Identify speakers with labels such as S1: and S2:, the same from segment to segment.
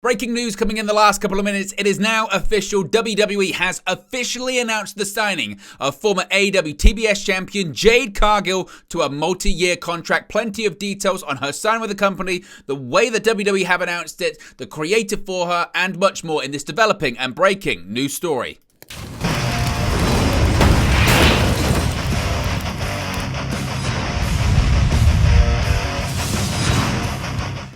S1: Breaking news coming in the last couple of minutes. It is now official. WWE has officially announced the signing of former AEW TBS champion Jade Cargill to a multi-year contract. Plenty of details on her signing with the company, the way that WWE have announced it, the creative for her, and much more in this developing and breaking news story.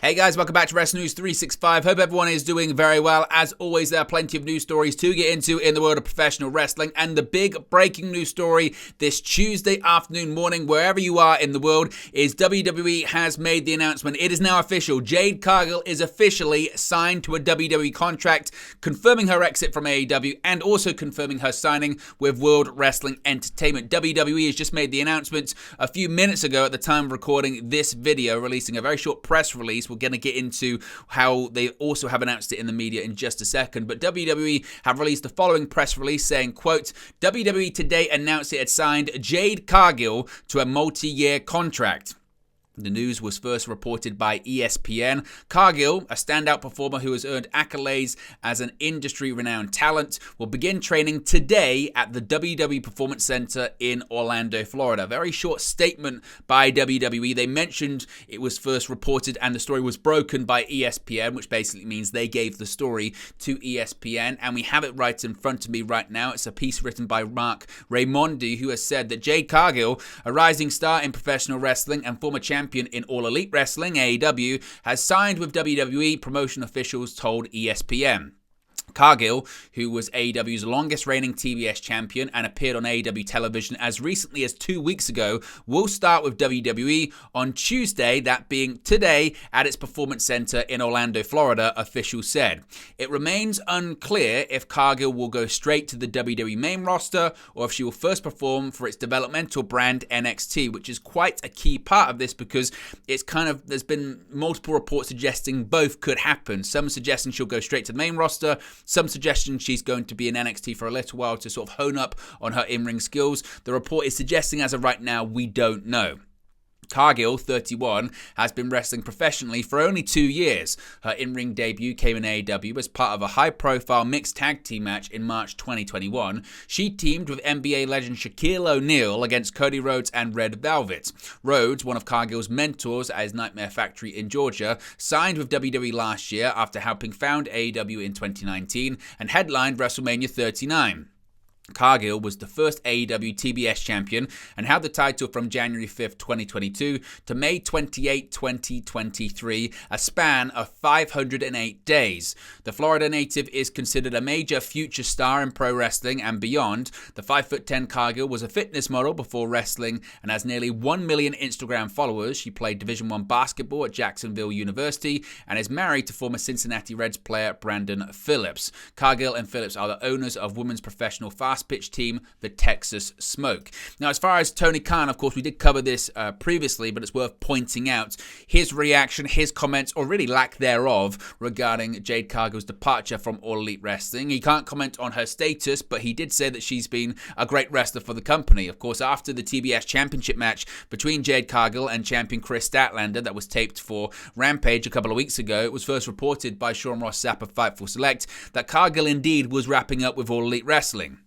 S1: Hey guys, welcome back to Wrestling News 365. Hope everyone is doing very well. As always, there are plenty of news stories to get into in the world of professional wrestling. And the big breaking news story this Tuesday afternoon, morning, wherever you are in the world, is WWE has made the announcement. It is now official. Jade Cargill is officially signed to a WWE contract, confirming her exit from AEW and also confirming her signing with World Wrestling Entertainment. WWE has just made the announcement a few minutes ago at the time of recording this video, releasing a very short press release. We're going to get into how they also have announced it in the media in just a second. But WWE have released the following press release saying, quote, WWE today announced it had signed Jade Cargill to a multi-year contract. The news was first reported by ESPN. Cargill, a standout performer who has earned accolades as an industry-renowned talent, will begin training today at the WWE Performance Center in Orlando, Florida. Very short statement by WWE. They mentioned it was first reported and the story was broken by ESPN, which basically means they gave the story to ESPN. And we have it right in front of me right now. It's a piece written by Mark Raimondi, who has said that Jade Cargill, a rising star in professional wrestling and former champion in All Elite Wrestling, AEW, has signed with WWE, promotion officials told ESPN. Cargill, who was AEW's longest reigning TBS champion and appeared on AEW television as recently as 2 weeks ago, will start with WWE on Tuesday, that being today, at its Performance Center in Orlando, Florida, officials said. It remains unclear if Cargill will go straight to the WWE main roster or if she will first perform for its developmental brand NXT, which is quite a key part of this because there's been multiple reports suggesting both could happen. Some suggesting she'll go straight to the main roster, some suggestions she's going to be in NXT for a little while to sort of hone up on her in-ring skills. The report is suggesting as of right now, we don't know. Cargill, 31, has been wrestling professionally for only 2 years. Her in-ring debut came in AEW as part of a high-profile mixed tag team match in March 2021. She teamed with NBA legend Shaquille O'Neal against Cody Rhodes and Red Velvet. Rhodes, one of Cargill's mentors at his Nightmare Factory in Georgia, signed with WWE last year after helping found AEW in 2019 and headlined WrestleMania 39. Cargill was the first AEW TBS champion and held the title from January 5th, 2022 to May 28, 2023, a span of 508 days. The Florida native is considered a major future star in pro wrestling and beyond. The 5'10" Cargill was a fitness model before wrestling and has nearly 1 million Instagram followers. She played Division I basketball at Jacksonville University and is married to former Cincinnati Reds player Brandon Phillips. Cargill and Phillips are the owners of women's professional fast pitch team, the Texas Smoke. Now, as far as Tony Khan, of course, we did cover this previously, but it's worth pointing out his reaction, his comments, or really lack thereof, regarding Jade Cargill's departure from All Elite Wrestling. He can't comment on her status, but he did say that she's been a great wrestler for the company. Of course, after the TBS Championship match between Jade Cargill and champion Chris Statlander that was taped for Rampage a couple of weeks ago, it was first reported by Sean Ross Sapp of Fightful Select that Cargill indeed was wrapping up with All Elite Wrestling.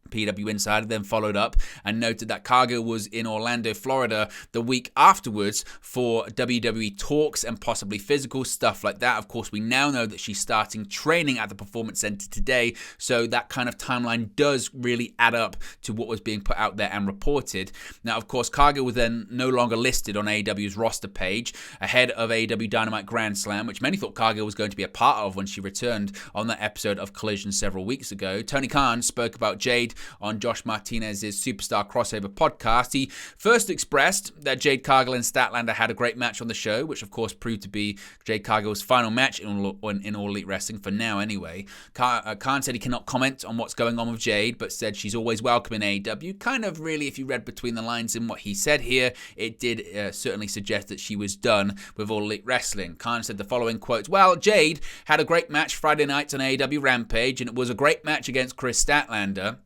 S1: PW Insider then followed up and noted that Cargill was in Orlando, Florida the week afterwards for WWE talks and possibly physical stuff like that. Of course, we now know that she's starting training at the Performance Center today, so that kind of timeline does really add up to what was being put out there and reported. Now, of course, Cargill was then no longer listed on AEW's roster page ahead of AEW Dynamite Grand Slam, which many thought Cargill was going to be a part of when she returned on that episode of Collision several weeks ago. Tony Khan spoke about Jade on Josh Martinez's Superstar Crossover podcast. He first expressed that Jade Cargill and Statlander had a great match on the show, which of course proved to be Jade Cargill's final match in All Elite Wrestling, for now anyway. Khan said he cannot comment on what's going on with Jade, but said she's always welcome in AEW. Kind of really, if you read between the lines in what he said here, it did certainly suggest that she was done with All Elite Wrestling. Khan said the following quote, "Well, Jade had a great match Friday night on AEW Rampage, and it was a great match against Chris Statlander.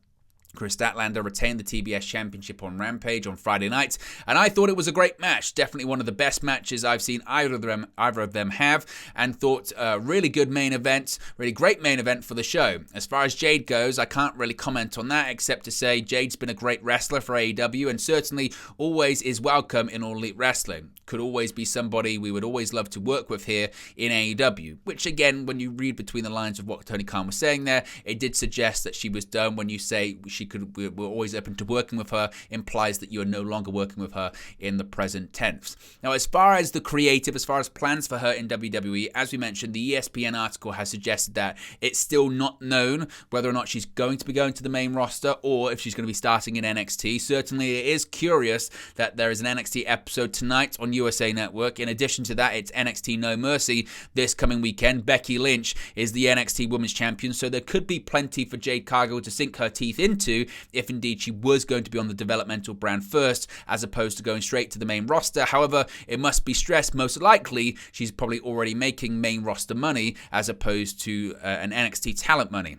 S1: Chris Statlander retained the TBS Championship on Rampage on Friday night, and I thought it was a great match. Definitely one of the best matches I've seen either of them have, and thought a really good main event, really great main event for the show. As far as Jade goes, I can't really comment on that except to say Jade's been a great wrestler for AEW and certainly always is welcome in All Elite Wrestling. Could always be somebody we would always love to work with here in AEW, which again, when you read between the lines of what Tony Khan was saying there, it did suggest that she was done. When you say we're always open to working with her, implies that you are no longer working with her in the present tense. Now, as far as the creative, as far as plans for her in WWE, as we mentioned, the ESPN article has suggested that it's still not known whether or not she's going to be going to the main roster or if she's going to be starting in NXT. Certainly, it is curious that there is an NXT episode tonight on USA Network. In addition to that, it's NXT No Mercy this coming weekend. Becky Lynch is the NXT Women's Champion, so there could be plenty for Jade Cargill to sink her teeth into if indeed she was going to be on the developmental brand first as opposed to going straight to the main roster. However, it must be stressed most likely she's probably already making main roster money as opposed to an NXT talent money.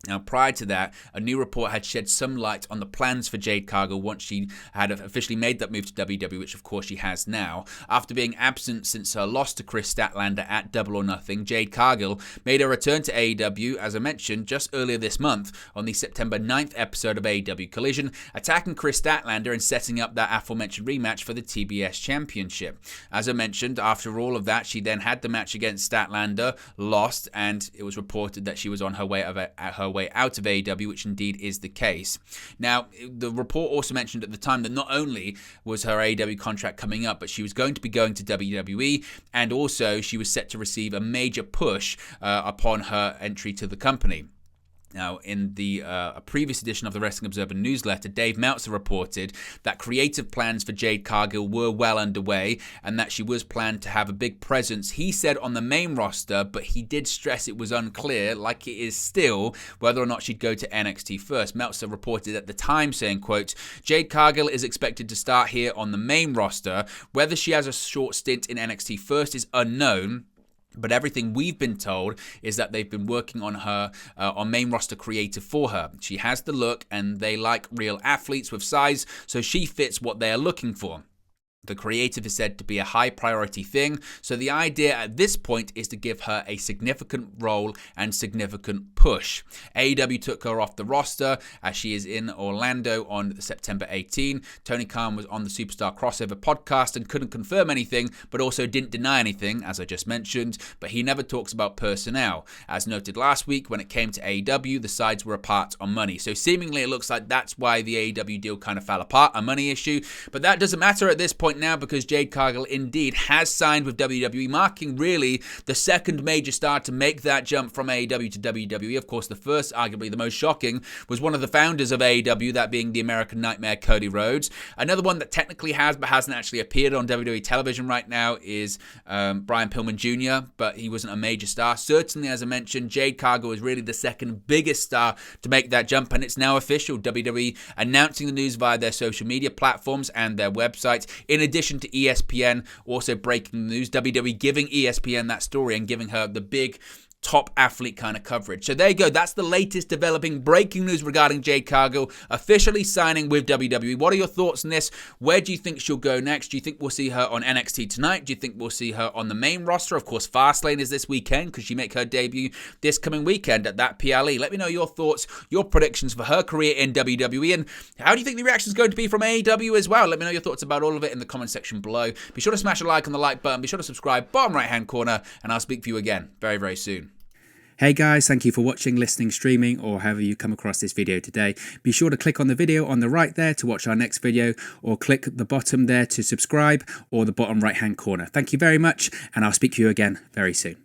S1: Now, prior to that, a new report had shed some light on the plans for Jade Cargill once she had officially made that move to WWE, which of course she has now. After being absent since her loss to Chris Statlander at Double or Nothing, Jade Cargill made a return to AEW, as I mentioned, just earlier this month on the September 9th episode of AEW Collision, attacking Chris Statlander and setting up that aforementioned rematch for the TBS Championship. As I mentioned, after all of that, she then had the match against Statlander, lost, and it was reported that she was on her way out of AEW, which indeed is the case. Now, the report also mentioned at the time that not only was her AEW contract coming up, but she was going to be going to WWE, and also she was set to receive a major push upon her entry to the company. Now, in the previous edition of the Wrestling Observer newsletter, Dave Meltzer reported that creative plans for Jade Cargill were well underway and that she was planned to have a big presence, he said, on the main roster, but he did stress it was unclear, like it is still, whether or not she'd go to NXT first. Meltzer reported at the time saying, quote, Jade Cargill is expected to start here on the main roster. Whether she has a short stint in NXT first is unknown. But everything we've been told is that they've been working on her, on main roster creative for her. She has the look and they like real athletes with size, so she fits what they are looking for. The creative is said to be a high priority thing, so the idea at this point is to give her a significant role and significant push. AEW took her off the roster as she is in Orlando on September 18. Tony Khan was on the Superstar Crossover podcast and couldn't confirm anything, but also didn't deny anything, as I just mentioned, but he never talks about personnel. As noted last week, when it came to AEW, the sides were apart on money. So seemingly it looks like that's why the AEW deal kind of fell apart, a money issue, but that doesn't matter at this point now because Jade Cargill indeed has signed with WWE, marking really the second major star to make that jump from AEW to WWE. Of course, the first, arguably the most shocking, was one of the founders of AEW, that being the American Nightmare, Cody Rhodes. Another one that technically has but hasn't actually appeared on WWE television right now is Brian Pillman Jr., but he wasn't a major star. Certainly, as I mentioned, Jade Cargill is really the second biggest star to make that jump, and it's now official. WWE announcing the news via their social media platforms and their website. In addition to ESPN also breaking the news, WWE giving ESPN that story and giving her the big top athlete kind of coverage. So there you go. That's the latest developing breaking news regarding Jade Cargill officially signing with WWE. What are your thoughts on this? Where do you think she'll go next? Do you think we'll see her on NXT tonight? Do you think we'll see her on the main roster? Of course, Fastlane is this weekend because she make her debut this coming weekend at that PLE. Let me know your thoughts, your predictions for her career in WWE, and how do you think the reaction is going to be from AEW as well? Let me know your thoughts about all of it in the comment section below. Be sure to smash a like on the like button. Be sure to subscribe, bottom right hand corner, and I'll speak to you again very, very soon.
S2: Hey guys, thank you for watching, listening, streaming, or however you come across this video today. Be sure to click on the video on the right there to watch our next video, or click the bottom there to subscribe, or the bottom right hand corner. Thank you very much, and I'll speak to you again very soon.